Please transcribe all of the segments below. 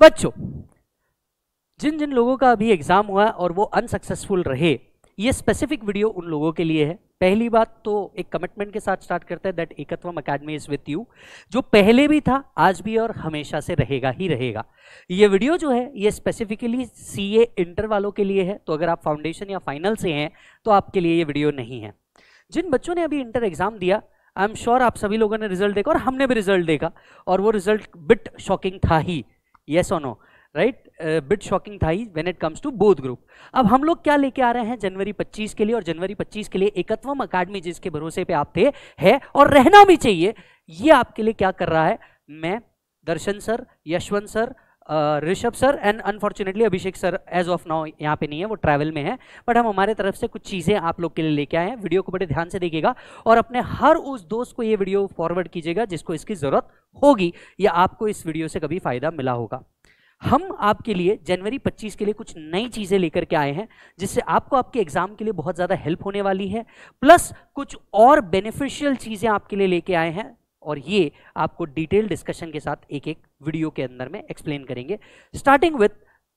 बच्चों, जिन जिन लोगों का अभी एग्जाम हुआ और वो अनसक्सेसफुल रहे, ये स्पेसिफिक वीडियो उन लोगों के लिए है। पहली बात तो एक कमिटमेंट के साथ स्टार्ट करते हैं that Ekatvam academy is with you, जो पहले भी था, आज भी और हमेशा से रहेगा ही रहेगा। ये वीडियो जो है ये स्पेसिफिकली सीए इंटर वालों के लिए है, तो अगर आप फाउंडेशन या फाइनल से हैं तो आपके लिए ये वीडियो नहीं है। जिन बच्चों ने अभी इंटर एग्जाम दिया, आई एम श्योर आप सभी लोगों ने रिजल्ट देखा और हमने भी रिजल्ट देखा, और वो रिजल्ट बिट शॉकिंग था ही, यस और नो, राइट? बिट शॉकिंग था ही when it comes to both group. अब हम लोग क्या लेके आ रहे हैं जनवरी 25 के लिए, और जनवरी 25 के लिए एकत्वम अकेडमी जिसके भरोसे पे आप थे, है और रहना भी चाहिए, ये आपके लिए क्या कर रहा है? मैं, Darshan sir, Yashwant sir, Rishabh sir and unfortunately Abhishek sir as of now यहाँ पे नहीं है, वो ट्रैवल में है, बट हम हमारे तरफ से कुछ चीज़ें आप लोग के लिए लेके आए हैं। वीडियो को बड़े ध्यान से देखिएगा और अपने हर उस दोस्त को ये वीडियो फॉरवर्ड कीजिएगा जिसको इसकी ज़रूरत होगी या आपको इस वीडियो से कभी फायदा मिला होगा। हम आपके लिए जनवरी 25 के लिए कुछ नई चीज़ें लेकर के आए हैं जिससे आपको आपके एग्जाम के लिए बहुत ज़्यादा हेल्प होने वाली है, प्लस कुछ और बेनिफिशियल चीज़ें आपके लिए लेके आए हैं, और ये आपको डिटेल डिस्कशन के साथ एक एक वीडियो के अंदर में एक्सप्लेन करेंगे, starting with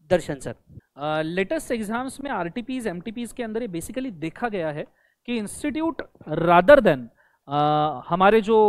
Darshan sir. Latest exams में आरटीपीज एमटीपीज के अंदर ये बेसिकली देखा गया है कि इंस्टीट्यूट रादर देन हमारे जो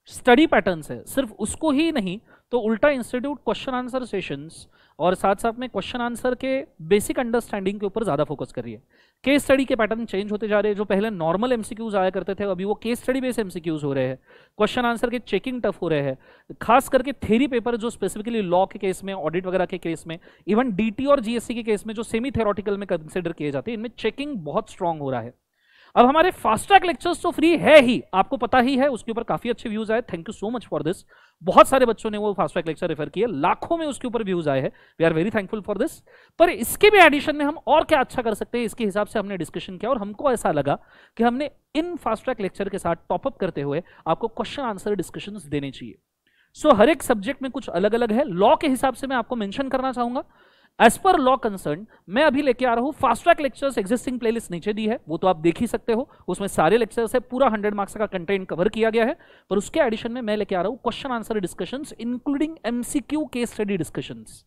स्टडी पैटर्न्स है सिर्फ उसको ही नहीं, तो उल्टा इंस्टीट्यूट क्वेश्चन आंसर सेशंस और साथ साथ में क्वेश्चन आंसर के बेसिक अंडरस्टैंडिंग के ऊपर ज़्यादा फोकस कर रही है। केस स्टडी के पैटर्न चेंज होते जा रहे हैं, जो पहले नॉर्मल एमसीक्यूज आया करते थे अभी वो केस स्टडी बेस्ड एमसीक्यूज हो रहे हैं, क्वेश्चन आंसर के चेकिंग टफ हो रहे हैं, खास करके थ्योरी पेपर जो स्पेसिफिकली लॉ के केस में, ऑडिट वगैरह के केस में, इवन डीटी और जीएससी के केस में जो सेमी थ्योरेटिकल में कंसिडर किए जाते हैं, इनमें चेकिंग बहुत स्ट्रांग हो रहा है। अब हमारे फास्ट ट्रैक लेक्चर्स तो फ्री है ही, आपको पता ही है, उसके ऊपर काफी अच्छे व्यूज आए, thank you so much for this. बहुत सारे बच्चों ने वो फास्ट ट्रैक लेक्चर रेफर किए, लाखों में उसके ऊपर व्यूज आए हैं, we are very thankful for this. पर इसके भी एडिशन में हम और क्या अच्छा कर सकते हैं, इसके हिसाब से हमने डिस्कशन किया और हमको ऐसा लगा कि हमने इन फास्ट ट्रैक लेक्चर के साथ टॉपअप करते हुए आपको क्वेश्चन आंसर डिस्कशन देने चाहिए। सो हर एक सब्जेक्ट में कुछ अलग अलग है। लॉ के हिसाब से मैं आपको मेंशन करना चाहूंगा, एज पर लॉ कंसर्न मैं अभी लेके आ रहा हूं fast track lectures, existing playlist नीचे दी है, वो तो आप देख ही सकते हो, उसमें सारे लेक्चर्स है, पूरा 100 मार्क्स का कंटेंट कवर किया गया है। पर उसके एडिशन में मैं लेके आ रहा हूं question answer discussions including MCQ case study discussions.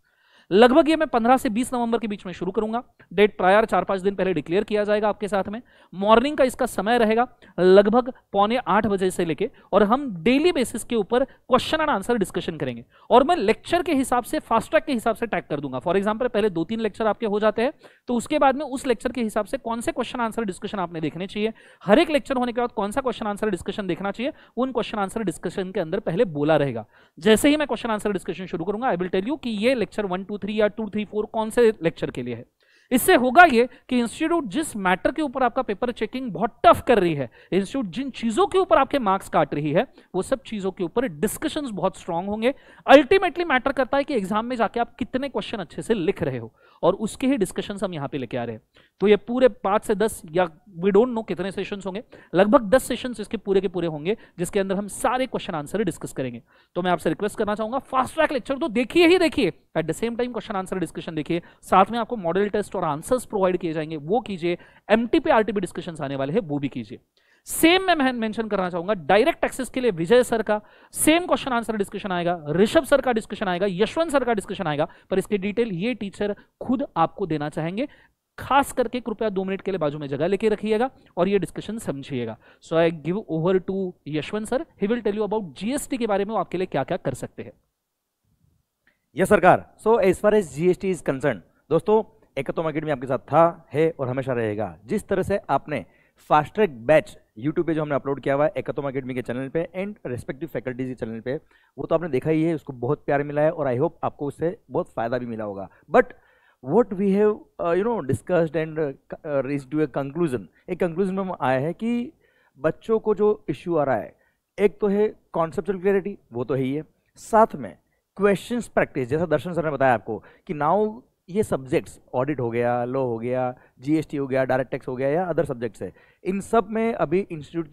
लगभग ये मैं 15 से 20 नवंबर के बीच में शुरू करूंगा, डेट प्रायर 4-5 दिन पहले डिक्लेयर किया जाएगा आपके साथ में। मॉर्निंग का इसका समय रहेगा लगभग 7:45 बजे से लेके, और हम डेली बेसिस के ऊपर क्वेश्चन एंड आंसर डिस्कशन करेंगे, और मैं लेक्चर के हिसाब से फास्ट ट्रैक के हिसाब से टैग कर दूंगा। फॉर एग्जाम्पल पहले 2-3 लेक्चर आपके हो जाते हैं, तो उसके बाद में उस लेक्चर के हिसाब से कौन से क्वेश्चन आंसर डिस्कशन आपने देखने चाहिए, हर एक लेक्चर होने के बाद कौन सा क्वेश्चन आंसर डिस्कशन देखना चाहिए, उन क्वेश्चन आंसर डिस्कशन के अंदर पहले बोला रहेगा। जैसे ही मैं क्वेश्चन आंसर डिस्कशन शुरू करूंगा, आई विल टेल यू कि ये लेक्चर 1, 2, 3 या 2, 3, 4 कौन से लेक्चर के लिए है। इससे होगा ये कि इंस्टीट्यूट जिस मैटर के ऊपर आपका पेपर चेकिंग बहुत टफ कर रही है, इंस्टीट्यूट जिन चीजों के ऊपर आपके मार्क्स काट रही है, वो सब चीजों के ऊपर डिस्कशंस बहुत स्ट्रांग होंगे। अल्टीमेटली मैटर करता है कि एग्जाम में जाके आप कितने क्वेश्चन अच्छे से लिख रहे हो, और उसके ही डिस्कशंस हम यहां पे लेके आ रहे हैं। तो ये पूरे 5 से 10 या वी डोंट नो कितने सेशंस होंगे, लगभग 10 सेशंस इसके पूरे के पूरे होंगे, जिसके अंदर हम सारे क्वेश्चन आंसर डिस्कस करेंगे। तो मैं आपसे रिक्वेस्ट करना चाहूंगा, फास्ट ट्रैक लेक्चर तो देखिए ही देखिए, at the same time question answer discussion देखिए, साथ में आपको मॉडल टेस्ट और आंसर्स प्रोवाइड किए जाएंगे, वो कीजिए। एमटीपी आरटीपी डिस्कशंस आने वाले हैं, वो भी कीजिए। सेम मैं मेंशन करना चाहूंगा, डायरेक्ट एक्सेस के लिए विजय सर का सेम क्वेश्चन आंसर डिस्कशन आएगा, ऋषभ सर का डिस्कशन आएगा, यशवंत सर का डिस्कशन आएगा, पर इसकी डिटेल ये टीचर खुद आपको देना चाहेंगे। खास करके कृपया 2 मिनट के लिए बाजू में जगह लेके रखिएगा और ये डिस्कशन समझिएगा। So I give over to Yashwant sir, he will tell you about GST के बारे में, आपके लिए क्या क्या कर सकते हैं। यस सरकार। So as far as GST is concern, दोस्तों एकत्वम अकेडमी आपके साथ था, है और हमेशा रहेगा। जिस तरह से आपने फास्ट ट्रैक बैच यूट्यूब पे जो हमने अपलोड किया हुआ है एकत्वम अकेडमी के चैनल पे एंड रेस्पेक्टिव फैकल्टीज के चैनल पे, वो तो आपने देखा ही है, उसको बहुत प्यार मिला है और आई होप आपको उससे बहुत फायदा भी मिला होगा। But what we have discussed and reached to a conclusion, एक कंक्लूजन में हम आए हैं कि बच्चों को जो इश्यू आ रहा है, एक तो है कॉन्सेप्चुअल क्लैरिटी, वो तो है ही है, साथ में क्वेश्चंस प्रैक्टिस, जैसा दर्शन सर ने बताया आपको कि नाउ ये सब्जेक्ट्स ऑडिट हो गया, लॉ हो गया, जीएसटी हो गया, डायरेक्ट टैक्स हो गया या अदर सब्जेक्ट्स है, इन सब में अभी इंस्टीट्यूट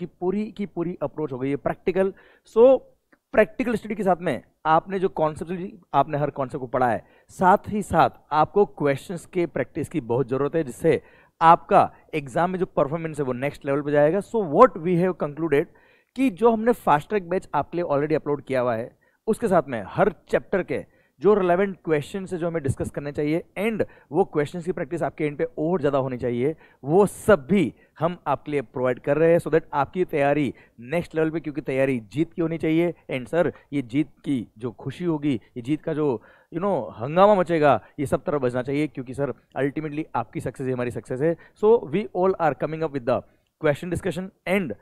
की पूरी अप्रोच हो गई है प्रैक्टिकल। सो प्रैक्टिकल स्टडी के साथ में आपने जो कॉन्सेप्ट, आपने हर कॉन्सेप्ट को पढ़ा है, साथ ही साथ आपको क्वेश्चंस के प्रैक्टिस की बहुत जरूरत है, जिससे आपका एग्जाम में जो परफॉर्मेंस है वो नेक्स्ट लेवल पे जाएगा। So what we have concluded कि जो हमने फास्ट ट्रैक बैच आपके लिए ऑलरेडी अपलोड किया हुआ है, उसके साथ में हर चैप्टर के जो रिलेवेंट क्वेश्चन है जो हमें डिस्कस करने चाहिए एंड वो क्वेश्चन की प्रैक्टिस आपके एंड पे और ज़्यादा होनी चाहिए, वो सब भी हम आपके लिए प्रोवाइड कर रहे हैं सो दैट आपकी तैयारी नेक्स्ट लेवल पे, क्योंकि तैयारी जीत की होनी चाहिए। एंड सर ये जीत की जो खुशी होगी, ये जीत का जो हंगामा मचेगा, ये सब तरफ बचना चाहिए, क्योंकि सर अल्टीमेटली आपकी सक्सेस ही हमारी सक्सेस है। So we all are coming up with the question discussion and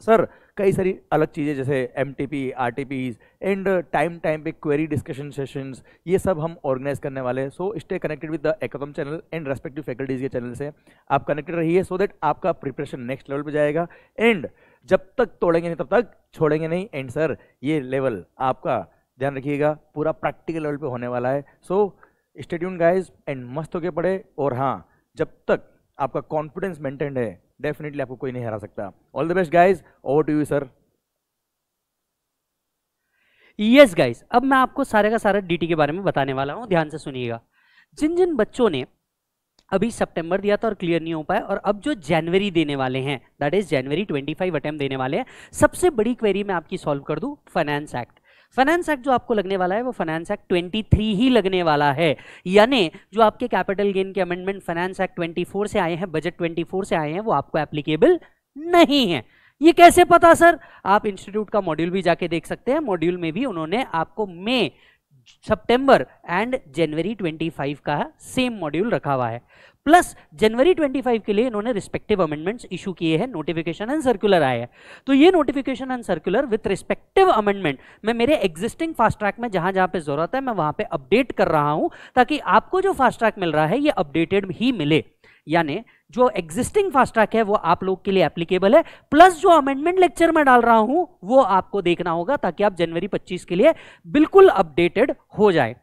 sir कई सारी अलग चीज़ें जैसे MTP, RTPs एंड टाइम पे क्वेरी डिस्कशन सेशंस, ये सब हम ऑर्गेनाइज करने वाले हैं। So stay connected with the Ekatvam channel and respective faculties के चैनल से आप कनेक्टेड रहिए सो दैट आपका प्रिपरेशन नेक्स्ट लेवल पे जाएगा। एंड जब तक तोड़ेंगे नहीं तब तक छोड़ेंगे नहीं। एंड सर ये लेवल आपका ध्यान रखिएगा पूरा प्रैक्टिकल लेवल पे होने वाला है। So stay tuned guys and मस्त होके पढ़े। और हाँ, जब तक आपका कॉन्फिडेंस मेंटेन्ड है डेफिनेटली आपको कोई नहीं हरा सकता। All the best guys, over to you sir. Yes guys, अब मैं आपको सारे का सारा DT के बारे में बताने वाला हूं, ध्यान से सुनिएगा। जिन जिन बच्चों ने अभी सितंबर दिया था और क्लियर नहीं हो पाया, और अब जो जनवरी देने वाले हैं, दैट इज जनवरी 25 अटेम्प्ट देने वाले हैं, सबसे बड़ी क्वेरी मैं आपकी सॉल्व कर दूं, फाइनेंस एक्ट। फाइनेंस एक्ट जो आपको लगने वाला है वो फाइनेंस एक्ट 23 ही लगने वाला है, यानी जो आपके कैपिटल गेन के अमेंडमेंट फाइनेंस एक्ट 24 से आए हैं, बजट 24 से आए हैं, वो आपको एप्लीकेबल नहीं है। ये कैसे पता सर? आप इंस्टीट्यूट का मॉड्यूल भी जाके देख सकते हैं, मॉड्यूल में भी उन्होंने आपको मई, सितंबर एंड जनवरी 25 का सेम मॉड्यूल रखा हुआ है। प्लस जनवरी 25 के लिए इन्होंने रिस्पेक्टिव अमेंडमेंट्स इशू किए हैं, नोटिफिकेशन एंड सर्कुलर आए हैं। तो ये notification and circular with respective amendment मैं मेरे एग्जिस्टिंग फास्ट ट्रैक में जहां जहां पे जरूरत है मैं वहां पे अपडेट कर रहा हूं, ताकि आपको जो फास्ट ट्रैक मिल रहा है ये अपडेटेड ही मिले। यानी जो एग्जिस्टिंग फास्ट ट्रैक है वो आप लोग के लिए एप्लीकेबल है, प्लस जो अमेंडमेंट लेक्चर में डाल रहा हूं वो आपको देखना होगा, ताकि आप जनवरी 25 के लिए बिल्कुल अपडेटेड हो जाए।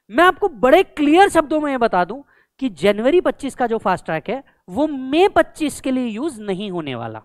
मैं आपको बड़े क्लियर शब्दों में बता दूं कि जनवरी 25 का जो फास्ट ट्रैक है वो मई 25 के लिए यूज नहीं होने वाला,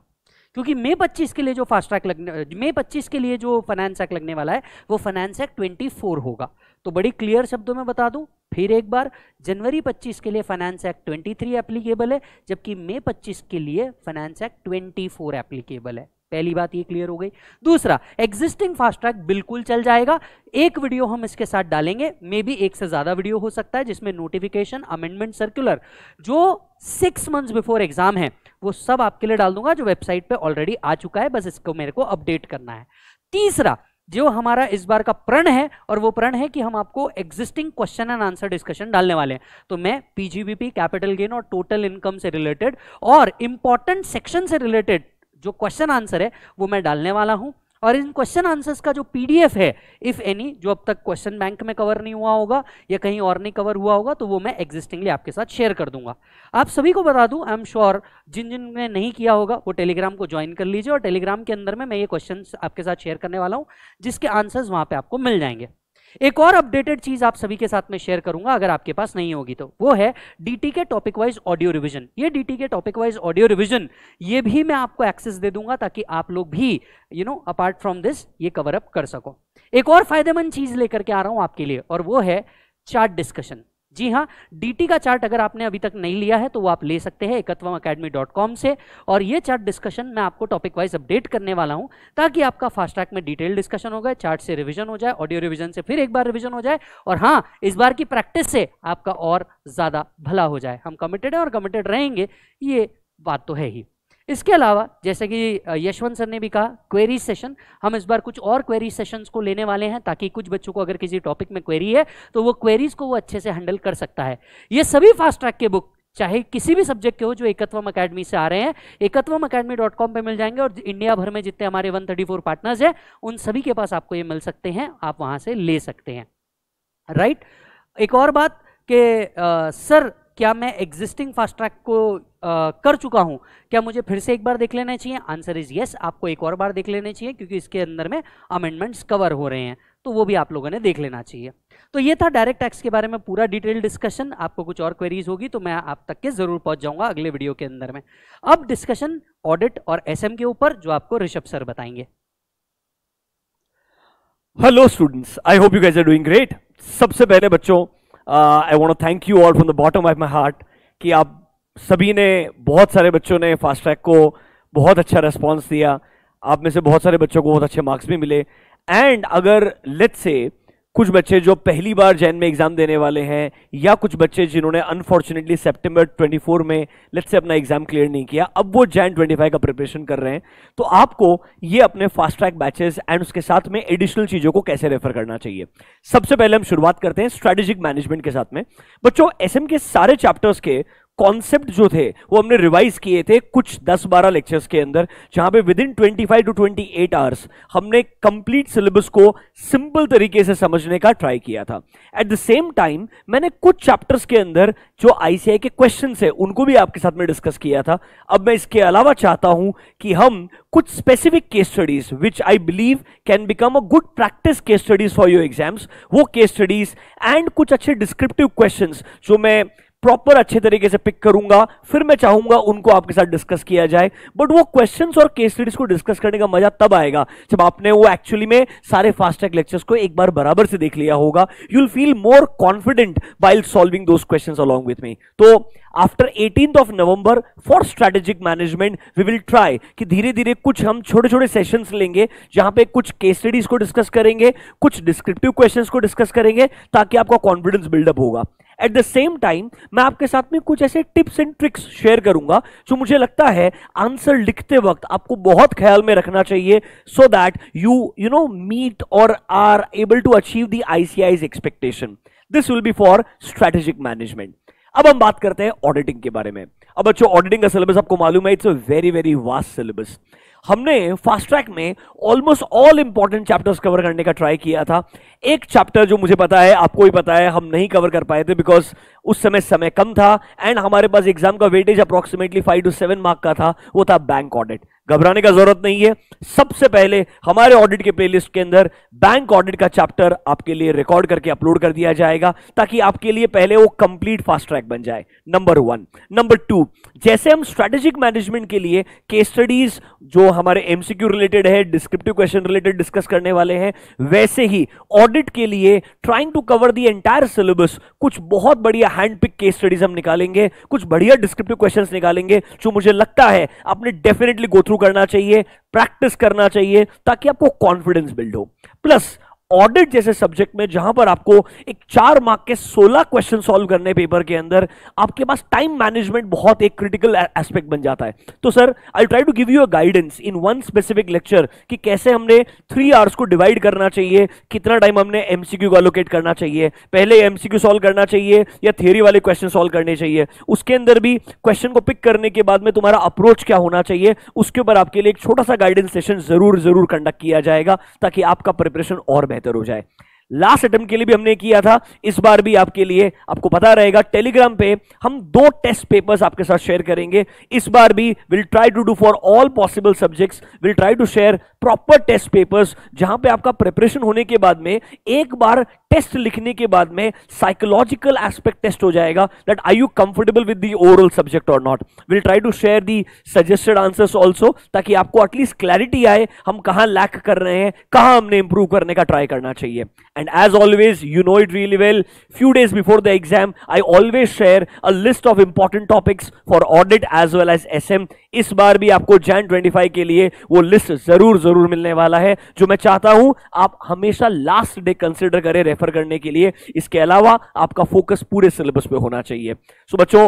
क्योंकि मई 25 के लिए जो फास्ट ट्रैक मई 25 के लिए जो फाइनेंस एक्ट लगने वाला है वो फाइनेंस एक्ट 24 होगा। तो बड़ी क्लियर शब्दों में बता दूं फिर एक बार, जनवरी 25 के लिए फाइनेंस एक्ट 23 एप्लीकेबल है, जबकि मई 25 के लिए फाइनेंस एक्ट 24 एप्लीकेबल है। पहली बात ये क्लियर हो गई। दूसरा, एग्जिस्टिंग फास्ट ट्रैक बिल्कुल चल जाएगा। एक वीडियो हम इसके साथ डालेंगे, मे बी एक से ज्यादा वीडियो हो सकता है, जिसमें नोटिफिकेशन, अमेंडमेंट, सर्कुलर जो 6 मंथ्स बिफोर एग्जाम है वो सब आपके लिए डाल दूंगा, जो वेबसाइट पे ऑलरेडी आ चुका है, बस इसको मेरे को अपडेट करना है। तीसरा, जो हमारा इस बार का प्रण है, और वो प्रण है कि हम आपको existing question and answer discussion डालने वाले हैं। तो मैं PGBP, कैपिटल गेन और टोटल इनकम से रिलेटेड और इंपॉर्टेंट सेक्शन से रिलेटेड जो क्वेश्चन आंसर है वो मैं डालने वाला हूं। और इन क्वेश्चन आंसर्स का जो PDF है, इफ एनी, जो अब तक क्वेश्चन बैंक में कवर नहीं हुआ होगा या कहीं और नहीं कवर हुआ होगा, तो वो मैं एग्जिस्टिंगली आपके साथ शेयर कर दूंगा। आप सभी को बता दूं, आई एम श्योर जिन जिन ने नहीं किया होगा वो टेलीग्राम को ज्वाइन कर लीजिए, और टेलीग्राम के अंदर में मैं ये क्वेश्चन आपके साथ शेयर करने वाला हूं, जिसके आंसर्स वहां पे आपको मिल जाएंगे। एक और अपडेटेड चीज आप सभी के साथ में शेयर करूंगा, अगर आपके पास नहीं होगी तो, वो है DT के टॉपिक वाइज ऑडियो रिवीजन। ये DT के टॉपिक वाइज ऑडियो रिवीजन ये भी मैं आपको एक्सेस दे दूंगा, ताकि आप लोग भी अपार्ट फ्रॉम दिस ये कवर अप कर सको। एक और फायदेमंद चीज लेकर के आ रहा हूं आपके लिए, और वो है चार्ट डिस्कशन। जी हाँ, DT का चार्ट अगर आपने अभी तक नहीं लिया है तो वो आप ले सकते हैं ekatwamacademy.com से, और ये चार्ट डिस्कशन मैं आपको टॉपिक वाइज अपडेट करने वाला हूं, ताकि आपका फास्ट ट्रैक में डिटेल डिस्कशन हो गए, चार्ट से रिवीजन हो जाए, ऑडियो रिवीजन से फिर एक बार रिवीजन हो जाए, और हाँ, इस बार की प्रैक्टिस से आपका और ज्यादा भला हो जाए। हम कमिटेड हैं और कमिटेड रहेंगे, ये बात तो है ही। इसके अलावा जैसे कि यशवंत सर ने भी कहा, क्वेरी सेशन, हम इस बार कुछ और क्वेरी सेशंस को लेने वाले हैं, ताकि कुछ बच्चों को अगर किसी टॉपिक में क्वेरी है तो वो क्वेरीज को वो अच्छे से हैंडल कर सकता है। ये सभी फास्ट ट्रैक के बुक चाहे किसी भी सब्जेक्ट के हो जो एकत्वम अकेडमी से आ रहे हैं, ekatwamacademy.com पे मिल जाएंगे, और इंडिया भर में जितने हमारे 134 पार्टनर्स हैं उन सभी के पास आपको ये मिल सकते हैं, आप वहां से ले सकते हैं। राइट। एक और बात कि सर क्या मैं एग्जिस्टिंग फास्ट ट्रैक को कर चुका हूं, क्या मुझे फिर से एक बार देख लेना चाहिए? आंसर इज यस, आपको एक और बार देख लेने चाहिए, क्योंकि इसके अंदर में अमेंडमेंट्स कवर हो रहे हैं, तो वो भी आप लोगों ने देख लेना चाहिए। तो ये था डायरेक्ट टैक्स के बारे में पूरा डिटेल डिस्कशन। आपको कुछ और क्वेरीज होगी तो मैं आप तक के जरूर पहुंच जाऊंगा अगले वीडियो के अंदर में। अब डिस्कशन ऑडिट और SM के ऊपर, जो आपको ऋषभ सर बताएंगे। Hello students, I hope you guys are doing great. सबसे पहले बच्चों, I want to thank you all from the bottom of my heart कि आप सभी ने, बहुत सारे बच्चों ने फास्ट ट्रैक को बहुत अच्छा रिस्पांस दिया। आप में से बहुत सारे बच्चों को बहुत अच्छे मार्क्स भी मिले। एंड अगर लेट्स से कुछ बच्चे जो पहली बार जैन में एग्जाम देने वाले हैं, या कुछ बच्चे जिन्होंने अनफॉर्चुनेटली सितंबर 24 में लेट्स से अपना एग्जाम क्लियर नहीं किया, अब वो जैन 25 का प्रिपरेशन कर रहे हैं, तो आपको ये अपने फास्ट ट्रैक बैचेस एंड उसके साथ में एडिशनल चीजों को कैसे रेफर करना चाहिए। सबसे पहले हम शुरुआत करते हैं स्ट्रेटेजिक मैनेजमेंट के साथ में। बच्चों, एसएम के सारे चैप्टर्स के कॉन्सेप्ट जो थे वो हमने रिवाइज किए थे कुछ 10-12 लेक्चर्स के अंदर, जहां पे विद इन 25 टू 28 आवर्स हमने कंप्लीट सिलेबस को सिंपल तरीके से समझने का ट्राई किया था। एट द सेम टाइम मैंने कुछ चैप्टर्स के अंदर जो आईसीआई के क्वेश्चंस है उनको भी आपके साथ में डिस्कस किया था। अब मैं इसके अलावा चाहता हूं कि हम कुछ specific case studies which I believe can become a good practice case studies for your exams, वो केस स्टडीज एंड कुछ अच्छे डिस्क्रिप्टिव क्वेश्चंस जो मैं प्रॉपर अच्छे तरीके से पिक करूंगा, फिर मैं चाहूंगा उनको आपके साथ डिस्कस किया जाए। बट वो क्वेश्चंस और केस स्टडीज को डिस्कस करने का मजा तब आएगा जब आपने वो एक्चुअली में सारे फास्ट ट्रैक लेक्चर्स को एक बार बराबर से देख लिया होगा। You will feel more confident while solving those questions along with me. तो after 18th of November for strategic management we will try कि धीरे धीरे कुछ हम छोटे छोटे सेशंस लेंगे जहां पे कुछ केस स्टडीज को डिस्कस करेंगे, कुछ डिस्क्रिप्टिव क्वेश्चंस को डिस्कस करेंगे, ताकि आपका कॉन्फिडेंस बिल्डअप होगा। एट द सेम टाइम मैं आपके साथ में कुछ ऐसे टिप्स एंड ट्रिक्स शेयर करूंगा जो मुझे लगता है आंसर लिखते वक्त आपको बहुत ख्याल में रखना चाहिए, so that you know meet और are able to achieve the ICAI's expectation. This will be for strategic management. अब हम बात करते हैं ऑडिटिंग के बारे में। अब बच्चों, ऑडिटिंग का सिलेबस आपको मालूम है, it's a very very vast syllabus. हमने फास्ट ट्रैक में almost all important chapters cover करने का ट्राई किया था। एक चैप्टर जो मुझे पता है, आपको भी पता है, हम नहीं कवर कर पाए थे बिकॉज उस समय कम था एंड हमारे पास एग्जाम का वेटेज अप्रोक्सीमेटली 5 to 7 मार्क का था, वो था बैंक ऑडिट। घबराने का जरूरत नहीं है, सबसे पहले हमारे ऑडिट के प्लेलिस्ट के अंदर बैंक ऑडिट का चैप्टर आपके लिए रिकॉर्ड करके अपलोड कर दिया जाएगा, ताकि आपके लिए पहले वो कंप्लीट फास्ट ट्रैक बन जाए। नंबर 1। नंबर 2, जैसे हम स्ट्रेटेजिक मैनेजमेंट के लिए केस स्टडीज जो हमारे एमसीक्यू रिलेटेड है, डिस्क्रिप्टिव क्वेश्चन रिलेटेड डिस्कस करने वाले हैं, वैसे ही ऑडिट के लिए trying to cover the entire syllabus कुछ बहुत बढ़िया हैंड पिक केस स्टडीज हम निकालेंगे, कुछ बढ़िया डिस्क्रिप्टिव क्वेश्चंस निकालेंगे जो मुझे लगता है आपने डेफिनेटली गो थ्रू करना चाहिए, प्रैक्टिस करना चाहिए, ताकि आपको कॉन्फिडेंस बिल्ड हो। प्लस ऑडिट जैसे सब्जेक्ट में जहां पर आपको एक 4 मार्क के 16 क्वेश्चन सॉल्व करने पेपर के अंदर, आपके पास टाइम मैनेजमेंट बहुत एक क्रिटिकल एस्पेक्ट बन जाता है। तो sir, I try to give you a guidance in one specific lecture कि कैसे हमने 3 आवर्स को डिवाइड करना चाहिए, कितना टाइम हमने एमसीक्यू को एलोकेट करना चाहिए, पहले एमसीक्यू सॉल्व करना चाहिए या थियरी वाले क्वेश्चन सॉल्व करने चाहिए, उसके अंदर भी क्वेश्चन को पिक करने के बाद में तुम्हारा अप्रोच क्या होना चाहिए, उसके ऊपर आपके लिए एक छोटा सा गाइडेंस सेशन जरूर कंडक्ट किया जाएगा, ताकि आपका प्रिपरेशन और बेहतर हो जाए। लास्ट अटेम्प्ट के लिए भी हमने किया था, इस बार भी आपके लिए, आपको पता रहेगा, टेलीग्राम पे हम 2 टेस्ट पेपर्स आपके साथ शेयर करेंगे। इस बार भी will try to do for all possible subjects, will try to share proper test papers, जहां पे आपका प्रिपरेशन होने के बाद में एक बार टेस्ट लिखने के बाद में साइकोलॉजिकल एस्पेक्ट टेस्ट हो जाएगा, that are you comfortable with the oral subject और not. Will try to share the suggested answers also, ताकि आपको एटलीस्ट क्लैरिटी आए हम कहां लैक कर रहे हैं, कहां हमने इंप्रूव करने का ट्राई करना चाहिए। And as always, you know it really well, few days before the exam, I always share a list of important topics for audit as well as SM. इस बार भी आपको Jan 25 के लिए वो लिस्ट जरूर मिलने वाला है, जो मैं चाहता हूं आप हमेशा लास्ट डे कंसिडर करें रेफर करने के लिए। इसके अलावा आपका फोकस पूरे सिलेबस पे होना चाहिए। सो बच्चों,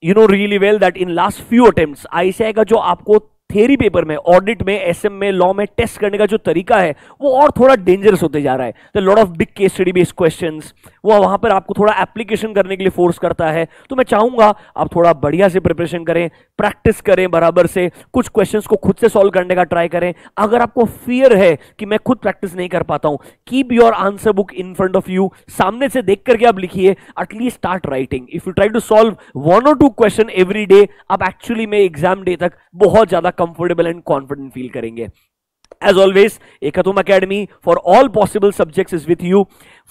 you know really well that in last few attempts ICI का जो आपको थ्योरी पेपर में, ऑडिट में, एसएम में, लॉ में टेस्ट करने का जो तरीका है वो और थोड़ा डेंजरस होते जा रहा है। तो lot of big case study based questions, वो वहां पर आपको थोड़ा एप्लीकेशन करने के लिए फोर्स करता है। तो मैं चाहूंगा आप थोड़ा बढ़िया से प्रिपरेशन करें, प्रैक्टिस करें बराबर से, कुछ क्वेश्चंस को खुद से सॉल्व करने का ट्राई करें। अगर आपको फियर है कि मैं खुद प्रैक्टिस नहीं कर पाता हूं, keep your answer book in front of you, सामने से देख करके आप लिखिए, at least start writing. If you try to solve 1 or 2 question every day, आप एक्चुअली में एग्जाम डे तक बहुत ज्यादा कंफर्टेबल एंड कॉन्फिडेंट फील करेंगे। As always, Ekathom Academy for all possible subjects is with you.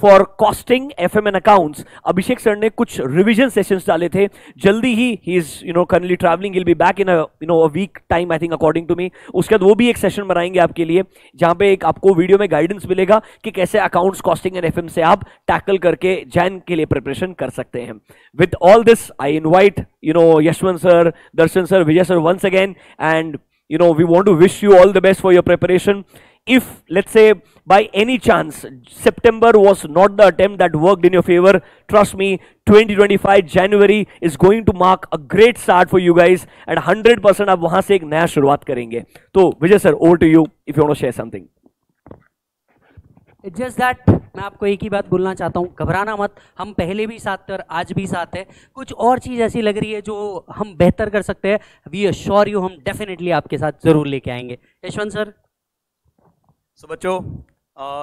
For costing, FM and accounts, Abhishek sir ने कुछ revision sessions डाले थे। जल्दी ही he is currently traveling, he'll be back in a week time I think according to me। उसके बाद वो भी एक सेशन बनाएंगे आपके लिए, जहां पे एक आपको वीडियो में गाइडेंस मिलेगा कि कैसे अकाउंट्स, कॉस्टिंग एंड एफएम से आप टैकल करके जैन के लिए प्रिपरेशन कर सकते हैं। With all this I invite Yashwant sir, Darshan sir, Vijay sir once again, and we want to wish you all the best for your preparation. if let's say by any chance September was not the attempt that worked in your favor, trust me, 2025 January is going to mark a great start for you guys and 100% आप वहां से एक नया शुरुआत करेंगे. तो विजय sir, over to you if you want to share something. It's just that मैं आपको एक ही बात बोलना चाहता हूँ, घबराना मत. हम पहले भी साथ थे और आज भी साथ है. कुछ और चीज़ ऐसी लग रही है जो हम बेहतर कर सकते हैं. वी अश्योर यू, हम डेफिनेटली आपके साथ जरूर लेके आएंगे. यशवंत सर. सो बच्चों,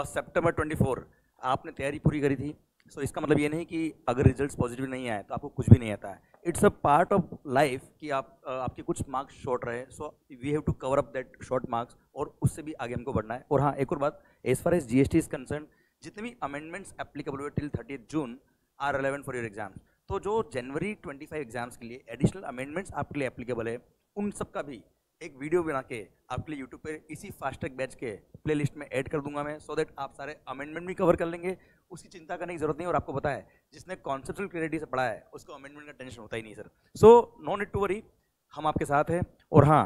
सितंबर 24 आपने तैयारी पूरी करी थी. सो इसका मतलब ये नहीं कि अगर रिजल्ट्स पॉजिटिव नहीं आए तो आपको कुछ भी नहीं आता है. It's a part of life कि आपके कुछ मार्क्स शॉर्ट रहे. So we have to cover up that short marks और उससे भी आगे हमको बढ़ना है. और हाँ, एक और बात, as far as GST is concern, जितने भी अमेंडमेंट्स एप्लीकेबल हुए till 30 June are relevant for your exams. तो जो जनवरी 25 एग्जाम्स के लिए एडिशनल अमेंडमेंट्स आपके लिए एप्लीकेबल है, उन सब का भी एक वीडियो बना के आपके लिए यूट्यूब पे इसी फास्ट ट्रैक बैच के प्लेलिस्ट में ऐड कर दूंगा मैं, सो दैट आप सारे अमेंडमेंट भी कवर कर लेंगे. उसकी चिंता करने की जरूरत नहीं. और आपको पता है, जिसने कॉन्सेप्चुअल क्लैरिटी से पढ़ा है उसको अमेंडमेंट का टेंशन होता ही नहीं sir. So no need to worry, हम आपके साथ हैं. और हाँ,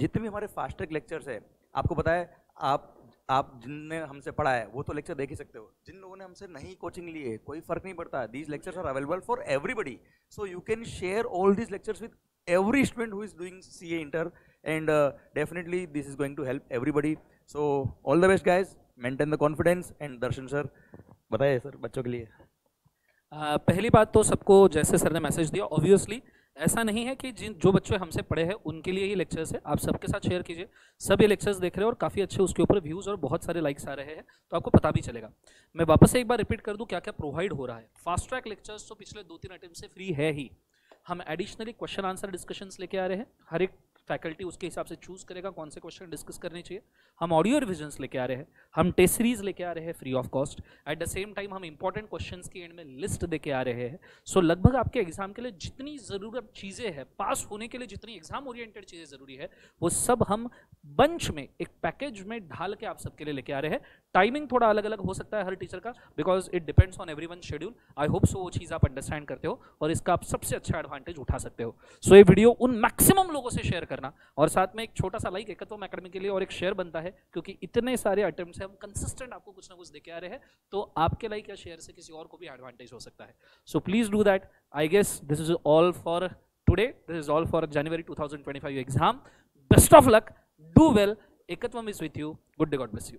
जितने भी हमारे फास्ट ट्रैक लेक्चर्स है, आपको पता है, आप जिनने हमसे पढ़ा है वो तो लेक्चर देख ही सकते हो. जिन लोगों ने हमसे नहीं कोचिंग ली है, कोई फर्क नहीं पड़ता. These lectures are available for everybody. So you can share all these lectures with every student who is doing CA Inter, and definitely this is going to help everybody. So all the best guys, maintain the confidence. And Darshan sir बताइए sir बच्चों के लिए. पहली बात तो सबको, जैसे sir ने मैसेज दिया, ऑब्वियसली ऐसा नहीं है कि जो बच्चे हमसे पढ़े हैं उनके लिए ये लेक्चर्स है. आप सबके साथ शेयर कीजिए. सब ये लेक्चर्स देख रहे हैं और काफ़ी अच्छे उसके ऊपर व्यूज़ और बहुत सारे लाइक्स आ रहे हैं, तो आपको पता भी चलेगा. मैं वापस से एक बार रिपीट कर दूं क्या क्या प्रोवाइड हो रहा है. फास्ट ट्रैक लेक्चर्स तो पिछले 2-3 अटेम्प्ट से फ्री है ही. हम एडिशनली क्वेश्चन आंसर डिस्कशंस लेके आ रहे हैं. हर एक फैकल्टी उसके हिसाब से चूज करेगा कौन से क्वेश्चन डिस्कस करने चाहिए. हम ऑडियो रिविजन्स लेके आ रहे हैं. हम टेस्ट सीरीज लेके आ रहे हैं free of cost. At the same time हम इंपॉर्टेंट क्वेश्चंस की एंड में लिस्ट देके आ रहे हैं. सो लगभग आपके एग्जाम के लिए जितनी ज़रूरत चीज़ें हैं, पास होने के लिए जितनी एग्जाम ओरिएंटेड चीज़ें ज़रूरी है, वो सब हम बंच में एक पैकेज में ढाल के आप सबके लिए लेके आ रहे हैं. टाइमिंग थोड़ा अलग अलग हो सकता है हर टीचर का, because it depends on everyone schedule. I hope so वो चीज़ आप अंडरस्टैंड करते हो और इसका आप सबसे अच्छा एडवांटेज उठा सकते हो. सो ये वीडियो उन मैक्सिमम लोगों से शेयर करना, और साथ में एक छोटा सा लाइक एकत्वम एकेडमी के लिए और एक शेयर बनता है, क्योंकि इतने सारे अटेम्प्ट्स हैं, हम कंसिस्टेंट आपको कुछ ना कुछ देके आ रहे हैं. तो आपके लाइक या शेयर से किसी और को भी एडवांटेज हो सकता है. So please do that. I guess this is all for today. This is all for January 2025 exam. Best of luck. Do well. Ekatvam is with you. Good day. God bless you.